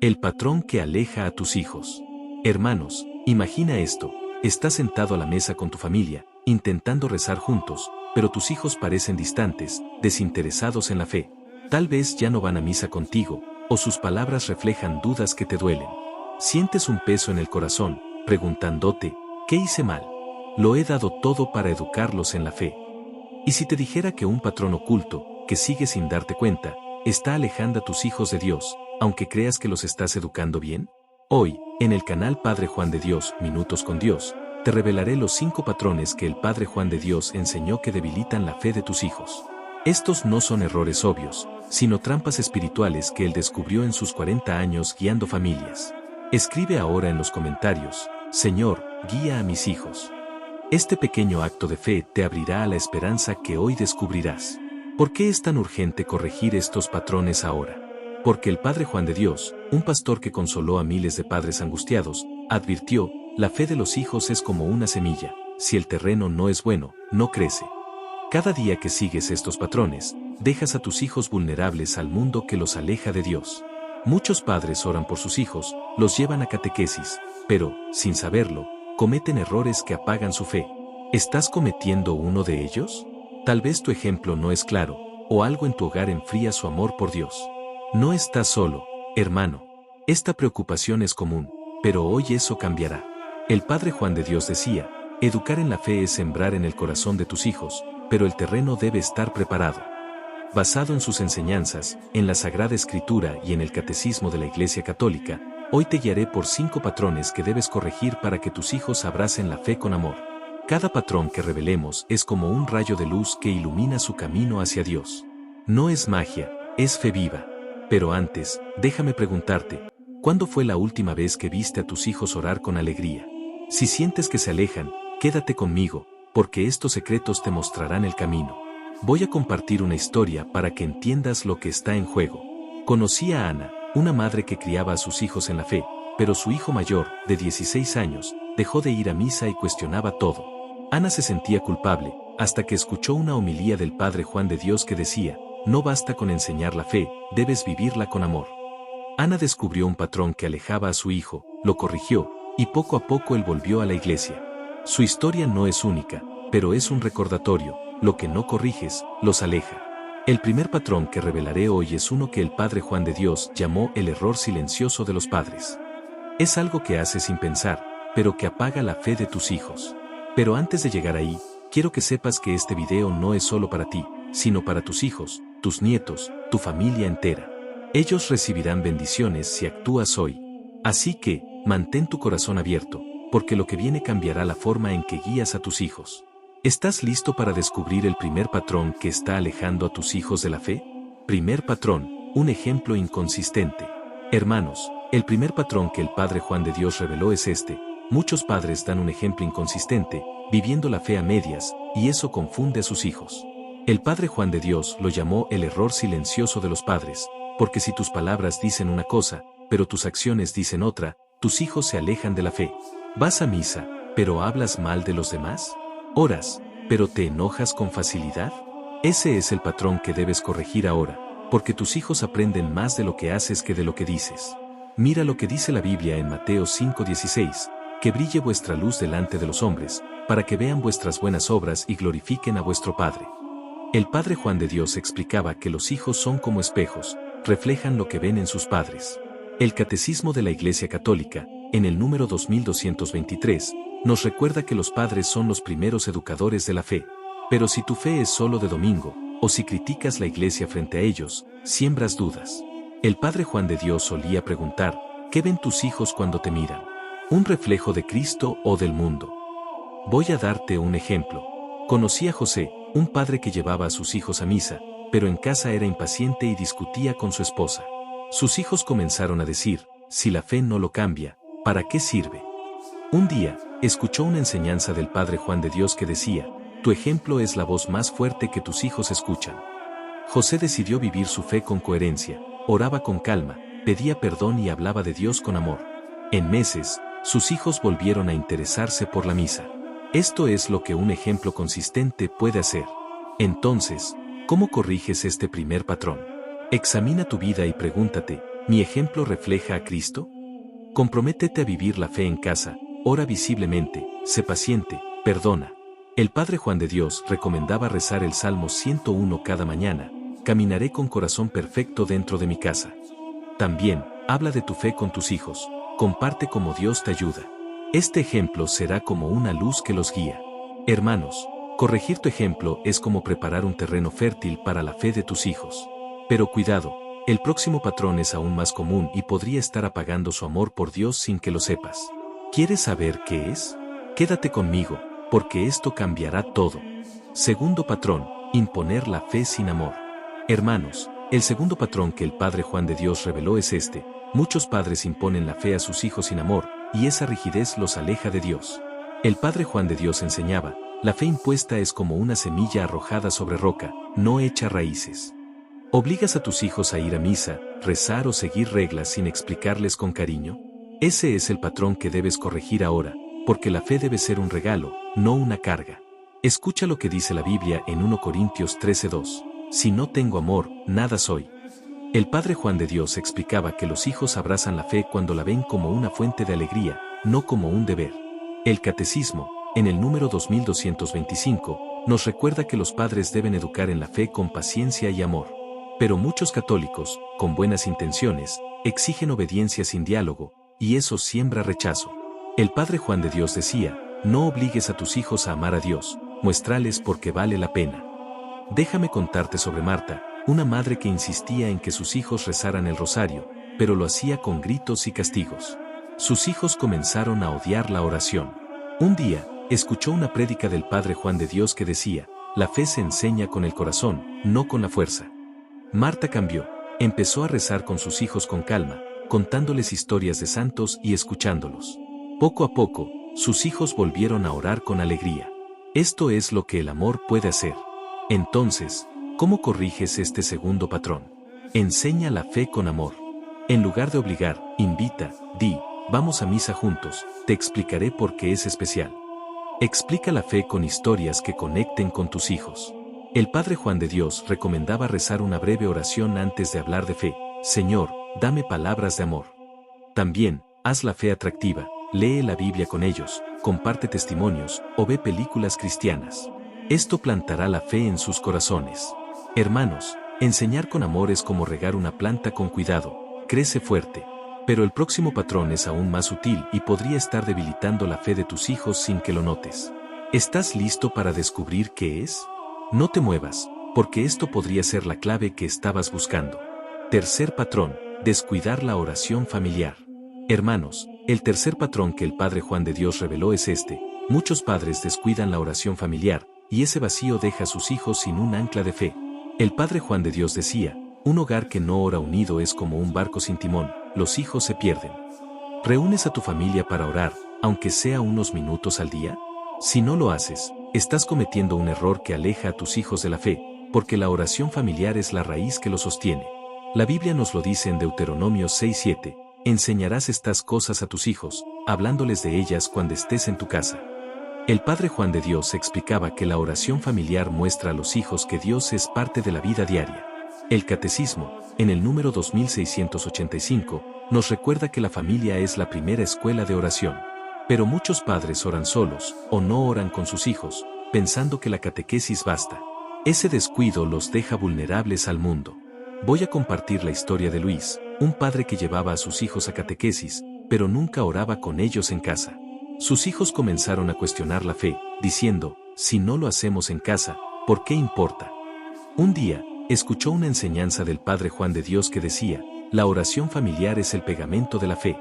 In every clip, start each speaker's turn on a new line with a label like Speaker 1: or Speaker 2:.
Speaker 1: El patrón que aleja a tus hijos. Hermanos, imagina esto, estás sentado a la mesa con tu familia, intentando rezar juntos, pero tus hijos parecen distantes, desinteresados en la fe. Tal vez ya no van a misa contigo, o sus palabras reflejan dudas que te duelen. Sientes un peso en el corazón, preguntándote, ¿qué hice mal? Lo he dado todo para educarlos en la fe. ¿Y si te dijera que un patrón oculto, que sigue sin darte cuenta, está alejando a tus hijos de Dios, aunque creas que los estás educando bien? Hoy, en el canal Padre Juan de Dios, Minutos con Dios, te revelaré los 5 patrones que el Padre Juan de Dios enseñó que debilitan la fe de tus hijos. Estos no son errores obvios, sino trampas espirituales que él descubrió en sus 40 años guiando familias. Escribe ahora en los comentarios, Señor, guía a mis hijos. Este pequeño acto de fe te abrirá a la esperanza que hoy descubrirás. ¿Por qué es tan urgente corregir estos patrones ahora? Porque el Padre Juan de Dios, un pastor que consoló a miles de padres angustiados, advirtió, la fe de los hijos es como una semilla, si el terreno no es bueno, no crece. Cada día que sigues estos patrones, dejas a tus hijos vulnerables al mundo que los aleja de Dios. Muchos padres oran por sus hijos, los llevan a catequesis, pero, sin saberlo, cometen errores que apagan su fe. ¿Estás cometiendo uno de ellos? Tal vez tu ejemplo no es claro, o algo en tu hogar enfría su amor por Dios. No estás solo, hermano. Esta preocupación es común, pero hoy eso cambiará. El Padre Juan de Dios decía, educar en la fe es sembrar en el corazón de tus hijos, pero el terreno debe estar preparado. Basado en sus enseñanzas, en la Sagrada Escritura y en el Catecismo de la Iglesia Católica, hoy te guiaré por 5 patrones que debes corregir para que tus hijos abracen la fe con amor. Cada patrón que revelemos es como un rayo de luz que ilumina su camino hacia Dios. No es magia, es fe viva. Pero antes, déjame preguntarte, ¿cuándo fue la última vez que viste a tus hijos orar con alegría? Si sientes que se alejan, quédate conmigo, porque estos secretos te mostrarán el camino. Voy a compartir una historia para que entiendas lo que está en juego. Conocí a Ana, una madre que criaba a sus hijos en la fe, pero su hijo mayor, de 16 años, dejó de ir a misa y cuestionaba todo. Ana se sentía culpable, hasta que escuchó una homilía del Padre Juan de Dios que decía, no basta con enseñar la fe, debes vivirla con amor. Ana descubrió un patrón que alejaba a su hijo, lo corrigió, y poco a poco él volvió a la iglesia. Su historia no es única, pero es un recordatorio, lo que no corriges, los aleja. El primer patrón que revelaré hoy es uno que el Padre Juan de Dios llamó el error silencioso de los padres. Es algo que haces sin pensar, pero que apaga la fe de tus hijos. Pero antes de llegar ahí, quiero que sepas que este video no es solo para ti, sino para tus hijos, tus nietos, tu familia entera. Ellos recibirán bendiciones si actúas hoy. Así que, mantén tu corazón abierto, porque lo que viene cambiará la forma en que guías a tus hijos. ¿Estás listo para descubrir el primer patrón que está alejando a tus hijos de la fe? Primer patrón, un ejemplo inconsistente. Hermanos, el primer patrón que el Padre Juan de Dios reveló es este. Muchos padres dan un ejemplo inconsistente, viviendo la fe a medias, y eso confunde a sus hijos. El Padre Juan de Dios lo llamó el error silencioso de los padres, porque si tus palabras dicen una cosa, pero tus acciones dicen otra, tus hijos se alejan de la fe. ¿Vas a misa, pero hablas mal de los demás? ¿Oras, pero te enojas con facilidad? Ese es el patrón que debes corregir ahora, porque tus hijos aprenden más de lo que haces que de lo que dices. Mira lo que dice la Biblia en Mateo 5:16, que brille vuestra luz delante de los hombres, para que vean vuestras buenas obras y glorifiquen a vuestro Padre. El Padre Juan de Dios explicaba que los hijos son como espejos, reflejan lo que ven en sus padres. El Catecismo de la Iglesia Católica, en el número 2223, nos recuerda que los padres son los primeros educadores de la fe. Pero si tu fe es solo de domingo, o si criticas la iglesia frente a ellos, siembras dudas. El Padre Juan de Dios solía preguntar, ¿qué ven tus hijos cuando te miran? ¿Un reflejo de Cristo o del mundo? Voy a darte un ejemplo. Conocí a José, un padre que llevaba a sus hijos a misa, pero en casa era impaciente y discutía con su esposa. Sus hijos comenzaron a decir, si la fe no lo cambia, ¿para qué sirve? Un día, escuchó una enseñanza del Padre Juan de Dios que decía, tu ejemplo es la voz más fuerte que tus hijos escuchan. José decidió vivir su fe con coherencia, oraba con calma, pedía perdón y hablaba de Dios con amor. En meses, sus hijos volvieron a interesarse por la misa. Esto es lo que un ejemplo consistente puede hacer. Entonces, ¿cómo corriges este primer patrón? Examina tu vida y pregúntate, ¿Mi ejemplo refleja a Cristo? Comprométete a vivir la fe en casa, ora visiblemente, sé paciente, perdona. El Padre Juan de Dios recomendaba rezar el Salmo 101 cada mañana: caminaré con corazón perfecto dentro de mi casa. También, habla de tu fe con tus hijos, comparte cómo Dios te ayuda. Este ejemplo será como una luz que los guía. Hermanos, corregir tu ejemplo es como preparar un terreno fértil para la fe de tus hijos. Pero cuidado, el próximo patrón es aún más común y podría estar apagando su amor por Dios sin que lo sepas. ¿Quieres saber qué es? Quédate conmigo, porque esto cambiará todo. Segundo patrón: imponer la fe sin amor. Hermanos, el segundo patrón que el Padre Juan de Dios reveló es este: muchos padres imponen la fe a sus hijos sin amor, y esa rigidez los aleja de Dios. El Padre Juan de Dios enseñaba: la fe impuesta es como una semilla arrojada sobre roca, no echa raíces. ¿Obligas a tus hijos a ir a misa, rezar o seguir reglas sin explicarles con cariño? Ese es el patrón que debes corregir ahora, porque la fe debe ser un regalo, no una carga. Escucha lo que dice la Biblia en 1 Corintios 13:2. Si no tengo amor, nada soy. El Padre Juan de Dios explicaba que los hijos abrazan la fe cuando la ven como una fuente de alegría, no como un deber. El Catecismo, en el número 2225, nos recuerda que los padres deben educar en la fe con paciencia y amor. Pero muchos católicos, con buenas intenciones, exigen obediencia sin diálogo, y eso siembra rechazo. El Padre Juan de Dios decía: no obligues a tus hijos a amar a Dios, muéstrales porque vale la pena. Déjame contarte sobre Marta, una madre que insistía en que sus hijos rezaran el rosario, pero lo hacía con gritos y castigos. Sus hijos comenzaron a odiar la oración. Un día, escuchó una prédica del Padre Juan de Dios que decía: la fe se enseña con el corazón, no con la fuerza. Marta cambió, empezó a rezar con sus hijos con calma, contándoles historias de santos y escuchándolos. Poco a poco, sus hijos volvieron a orar con alegría. Esto es lo que el amor puede hacer. Entonces, ¿cómo corriges este segundo patrón? Enseña la fe con amor. En lugar de obligar, invita, di: vamos a misa juntos, te explicaré por qué es especial. Explica la fe con historias que conecten con tus hijos. El Padre Juan de Dios recomendaba rezar una breve oración antes de hablar de fe: Señor, dame palabras de amor. También, haz la fe atractiva, lee la Biblia con ellos, comparte testimonios, o ve películas cristianas. Esto plantará la fe en sus corazones. Hermanos, enseñar con amor es como regar una planta con cuidado, crece fuerte. Pero el próximo patrón es aún más sutil y podría estar debilitando la fe de tus hijos sin que lo notes. ¿Estás listo para descubrir qué es? No te muevas, porque esto podría ser la clave que estabas buscando. Tercer patrón: descuidar la oración familiar. Hermanos, el tercer patrón que el Padre Juan de Dios reveló es este: muchos padres descuidan la oración familiar, y ese vacío deja a sus hijos sin un ancla de fe. El Padre Juan de Dios decía: un hogar que no ora unido es como un barco sin timón, los hijos se pierden. ¿Reúnes a tu familia para orar, aunque sea unos minutos al día? Si no lo haces, estás cometiendo un error que aleja a tus hijos de la fe, porque la oración familiar es la raíz que lo sostiene. La Biblia nos lo dice en Deuteronomio 6:7: enseñarás estas cosas a tus hijos, hablándoles de ellas cuando estés en tu casa. El Padre Juan de Dios explicaba que la oración familiar muestra a los hijos que Dios es parte de la vida diaria. El Catecismo, en el número 2685, nos recuerda que la familia es la primera escuela de oración. Pero muchos padres oran solos, o no oran con sus hijos, pensando que la catequesis basta. Ese descuido los deja vulnerables al mundo. Voy a compartir la historia de Luis, un padre que llevaba a sus hijos a catequesis, pero nunca oraba con ellos en casa. Sus hijos comenzaron a cuestionar la fe, diciendo: si no lo hacemos en casa, ¿por qué importa? Un día, escuchó una enseñanza del Padre Juan de Dios que decía: la oración familiar es el pegamento de la fe.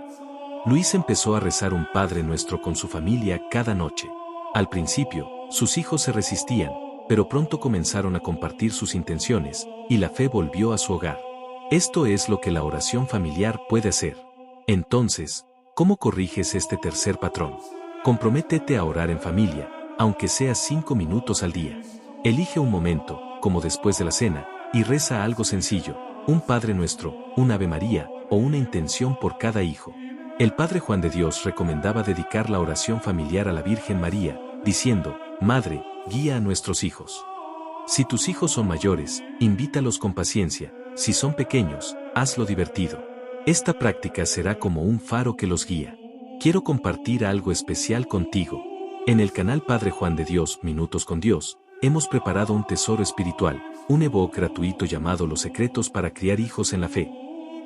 Speaker 1: Luis empezó a rezar un Padre Nuestro con su familia cada noche. Al principio, sus hijos se resistían, pero pronto comenzaron a compartir sus intenciones, y la fe volvió a su hogar. Esto es lo que la oración familiar puede hacer. Entonces, ¿cómo corriges este tercer patrón? Comprométete a orar en familia, aunque sea 5 minutos al día. Elige un momento, como después de la cena, y reza algo sencillo: un Padre Nuestro, un Ave María, o una intención por cada hijo. El Padre Juan de Dios recomendaba dedicar la oración familiar a la Virgen María, diciendo: Madre, guía a nuestros hijos. Si tus hijos son mayores, invítalos con paciencia; si son pequeños, hazlo divertido. Esta práctica será como un faro que los guía. Quiero compartir algo especial contigo. En el canal Padre Juan de Dios, Minutos con Dios, hemos preparado un tesoro espiritual, un ebook gratuito llamado Los secretos para criar hijos en la fe.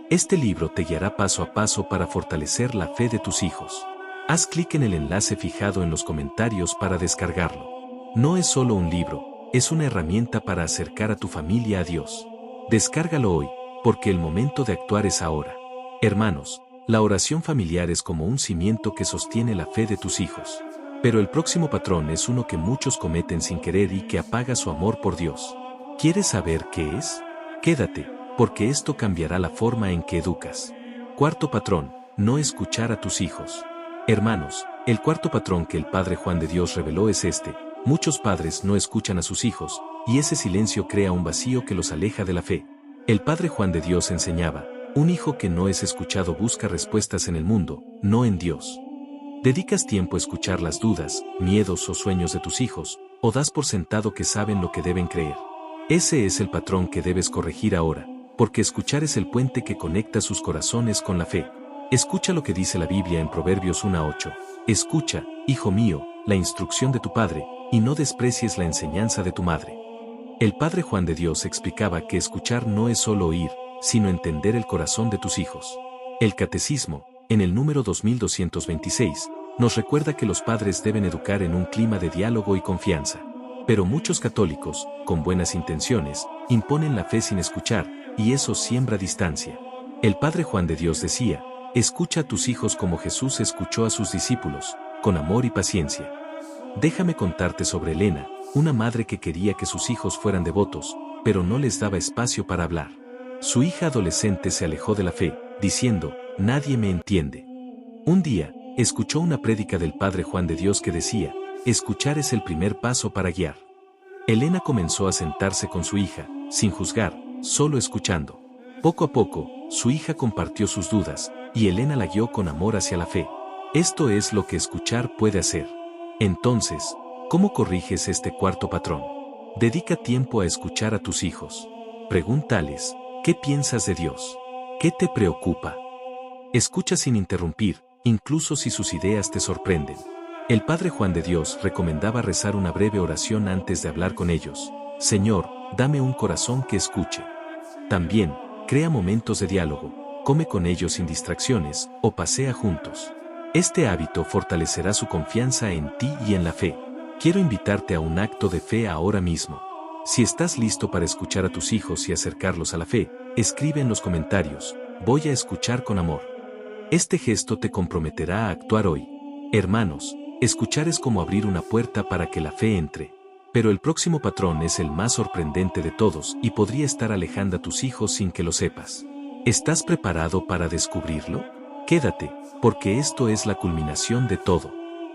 Speaker 1: Este libro te guiará paso a paso para fortalecer la fe de tus hijos. Haz clic en el enlace fijado en los comentarios para descargarlo. No es solo un libro, es una herramienta para acercar a tu familia a Dios. Descárgalo hoy, porque el momento de actuar es ahora. Hermanos, la oración familiar es como un cimiento que sostiene la fe de tus hijos. Pero el próximo patrón es uno que muchos cometen sin querer y que apaga su amor por Dios. ¿Quieres saber qué es? Quédate, porque esto cambiará la forma en que educas. Cuarto patrón, no escuchar a tus hijos. Hermanos, el cuarto patrón que el Padre Juan de Dios reveló es este: muchos padres no escuchan a sus hijos, y ese silencio crea un vacío que los aleja de la fe. El Padre Juan de Dios enseñaba: un hijo que no es escuchado busca respuestas en el mundo, no en Dios. ¿Dedicas tiempo a escuchar las dudas, miedos o sueños de tus hijos, o das por sentado que saben lo que deben creer? Ese es el patrón que debes corregir ahora, porque escuchar es el puente que conecta sus corazones con la fe. Escucha lo que dice la Biblia en Proverbios 1:8. Escucha, hijo mío, la instrucción de tu padre, y no desprecies la enseñanza de tu madre. El Padre Juan de Dios explicaba que escuchar no es solo oír, sino entender el corazón de tus hijos. El Catecismo, en el número 2226, nos recuerda que los padres deben educar en un clima de diálogo y confianza. Pero muchos católicos, con buenas intenciones, imponen la fe sin escuchar, y eso siembra distancia. El Padre Juan de Dios decía: escucha a tus hijos como Jesús escuchó a sus discípulos, con amor y paciencia. Déjame contarte sobre Elena, una madre que quería que sus hijos fueran devotos, pero no les daba espacio para hablar. Su hija adolescente se alejó de la fe, diciendo: nadie me entiende. Un día, escuchó una prédica del Padre Juan de Dios que decía: escuchar es el primer paso para guiar. Elena comenzó a sentarse con su hija, sin juzgar, solo escuchando. Poco a poco, su hija compartió sus dudas, y Elena la guió con amor hacia la fe. Esto es lo que escuchar puede hacer. Entonces, ¿cómo corriges este cuarto patrón? Dedica tiempo a escuchar a tus hijos. Pregúntales: ¿qué piensas de Dios? ¿Qué te preocupa? Escucha sin interrumpir, incluso si sus ideas te sorprenden. El Padre Juan de Dios recomendaba rezar una breve oración antes de hablar con ellos: Señor, dame un corazón que escuche. También, crea momentos de diálogo, come con ellos sin distracciones, o pasea juntos. Este hábito fortalecerá su confianza en ti y en la fe. Quiero invitarte a un acto de fe ahora mismo. Si estás listo para escuchar a tus hijos y acercarlos a la fe, escribe en los comentarios: voy a escuchar con amor. Este gesto te comprometerá a actuar hoy. Hermanos, escuchar es como abrir una puerta para que la fe entre. Pero el próximo patrón es el más sorprendente de todos y podría estar alejando a tus hijos sin que lo sepas. ¿Estás preparado para descubrirlo? Quédate, porque esto es la culminación de todo.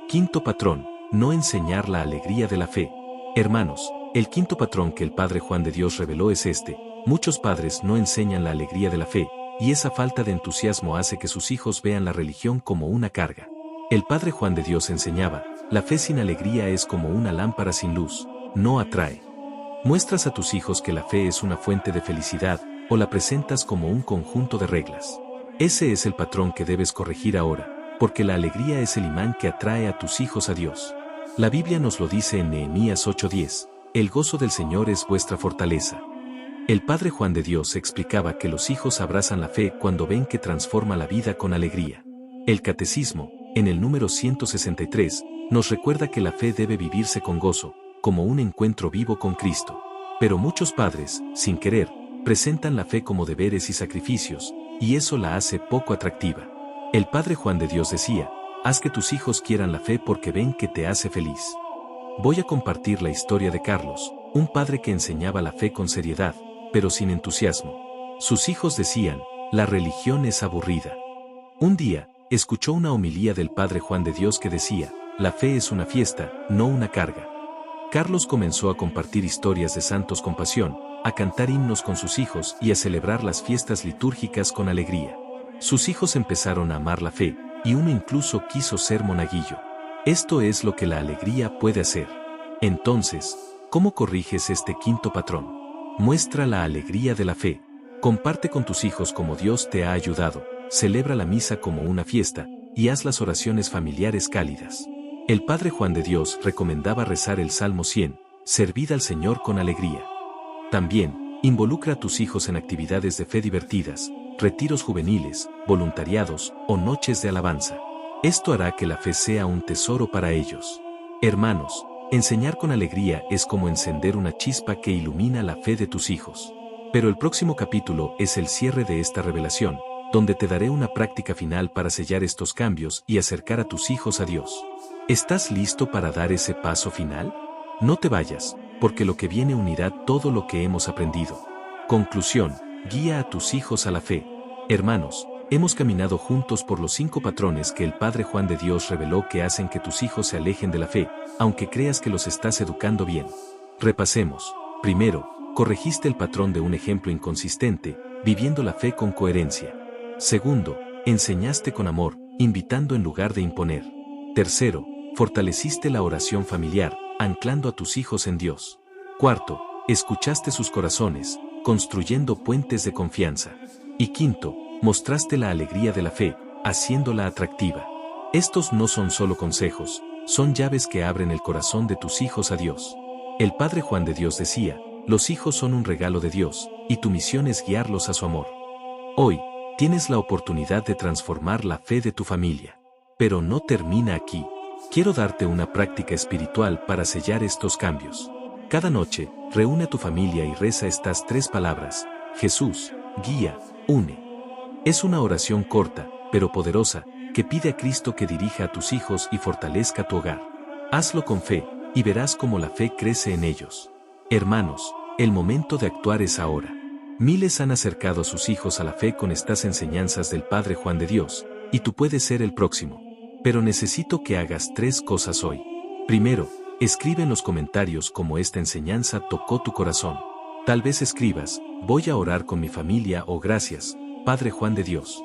Speaker 1: Quinto patrón: no enseñar la alegría de la fe. Hermanos, el quinto patrón que el Padre Juan de Dios reveló es este: muchos padres no enseñan la alegría de la fe, y esa falta de entusiasmo hace que sus hijos vean la religión como una carga. El Padre Juan de Dios enseñaba: la fe sin alegría es como una lámpara sin luz, no atrae. ¿Muestras a tus hijos que la fe es una fuente de felicidad, o la presentas como un conjunto de reglas? Ese es el patrón que debes corregir ahora, porque la alegría es el imán que atrae a tus hijos a Dios. La Biblia nos lo dice en Nehemías 8:10: el gozo del Señor es vuestra fortaleza. El Padre Juan de Dios explicaba que los hijos abrazan la fe cuando ven que transforma la vida con alegría. El Catecismo, en el número 163, nos recuerda que la fe debe vivirse con gozo, como un encuentro vivo con Cristo. Pero muchos padres, sin querer, presentan la fe como deberes y sacrificios, y eso la hace poco atractiva. El Padre Juan de Dios decía: haz que tus hijos quieran la fe porque ven que te hace feliz. Voy a compartir la historia de Carlos, un padre que enseñaba la fe con seriedad, pero sin entusiasmo. Sus hijos decían: la religión es aburrida. Un día, escuchó una homilía del Padre Juan de Dios que decía: la fe es una fiesta, no una carga. Carlos comenzó a compartir historias de santos con pasión, a cantar himnos con sus hijos y a celebrar las fiestas litúrgicas con alegría. Sus hijos empezaron a amar la fe, y uno incluso quiso ser monaguillo. Esto es lo que la alegría puede hacer. Entonces, ¿cómo corriges este quinto patrón? Muestra la alegría de la fe. Comparte con tus hijos cómo Dios te ha ayudado, celebra la misa como una fiesta, y haz las oraciones familiares cálidas. El Padre Juan de Dios recomendaba rezar el Salmo 100, servid al Señor con alegría. También, involucra a tus hijos en actividades de fe divertidas, retiros juveniles, voluntariados o noches de alabanza. Esto hará que la fe sea un tesoro para ellos. Hermanos, enseñar con alegría es como encender una chispa que ilumina la fe de tus hijos. Pero el próximo capítulo es el cierre de esta revelación, donde te daré una práctica final para sellar estos cambios y acercar a tus hijos a Dios. ¿Estás listo para dar ese paso final? No te vayas, porque lo que viene unirá todo lo que hemos aprendido. Conclusión: guía a tus hijos a la fe. Hermanos, hemos caminado juntos por los 5 patrones que el Padre Juan de Dios reveló que hacen que tus hijos se alejen de la fe, aunque creas que los estás educando bien. Repasemos. Primero, corregiste el patrón de un ejemplo inconsistente, viviendo la fe con coherencia. Segundo, enseñaste con amor, invitando en lugar de imponer. Tercero, fortaleciste la oración familiar, anclando a tus hijos en Dios. Cuarto, escuchaste sus corazones, construyendo puentes de confianza. Y quinto, mostraste la alegría de la fe, haciéndola atractiva. Estos no son solo consejos, son llaves que abren el corazón de tus hijos a Dios. El Padre Juan de Dios decía: los hijos son un regalo de Dios, y tu misión es guiarlos a su amor. Hoy, tienes la oportunidad de transformar la fe de tu familia. Pero no termina aquí. Quiero darte una práctica espiritual para sellar estos cambios. Cada noche, reúne a tu familia y reza estas 3 palabras: Jesús, guía, une. Es una oración corta, pero poderosa, que pide a Cristo que dirija a tus hijos y fortalezca tu hogar. Hazlo con fe, y verás cómo la fe crece en ellos. Hermanos, el momento de actuar es ahora. Miles han acercado a sus hijos a la fe con estas enseñanzas del Padre Juan de Dios, y tú puedes ser el próximo. Pero necesito que hagas 3 cosas hoy. Primero, escribe en los comentarios cómo esta enseñanza tocó tu corazón. Tal vez escribas: voy a orar con mi familia, o gracias, Padre Juan de Dios.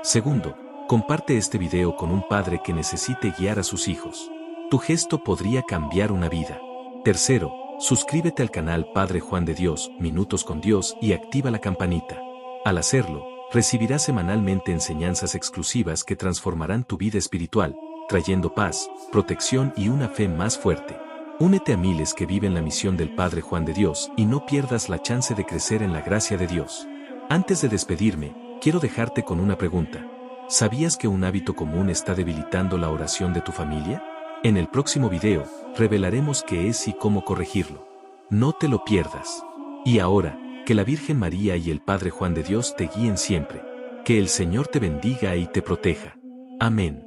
Speaker 1: Segundo, comparte este video con un padre que necesite guiar a sus hijos. Tu gesto podría cambiar una vida. Tercero, suscríbete al canal Padre Juan de Dios, Minutos con Dios, y activa la campanita. Al hacerlo, recibirás semanalmente enseñanzas exclusivas que transformarán tu vida espiritual, trayendo paz, protección y una fe más fuerte. Únete a miles que viven la misión del Padre Juan de Dios y no pierdas la chance de crecer en la gracia de Dios. Antes de despedirme, quiero dejarte con una pregunta. ¿Sabías que un hábito común está debilitando la oración de tu familia? En el próximo video, revelaremos qué es y cómo corregirlo. No te lo pierdas. Y ahora, que la Virgen María y el Padre Juan de Dios te guíen siempre. Que el Señor te bendiga y te proteja. Amén.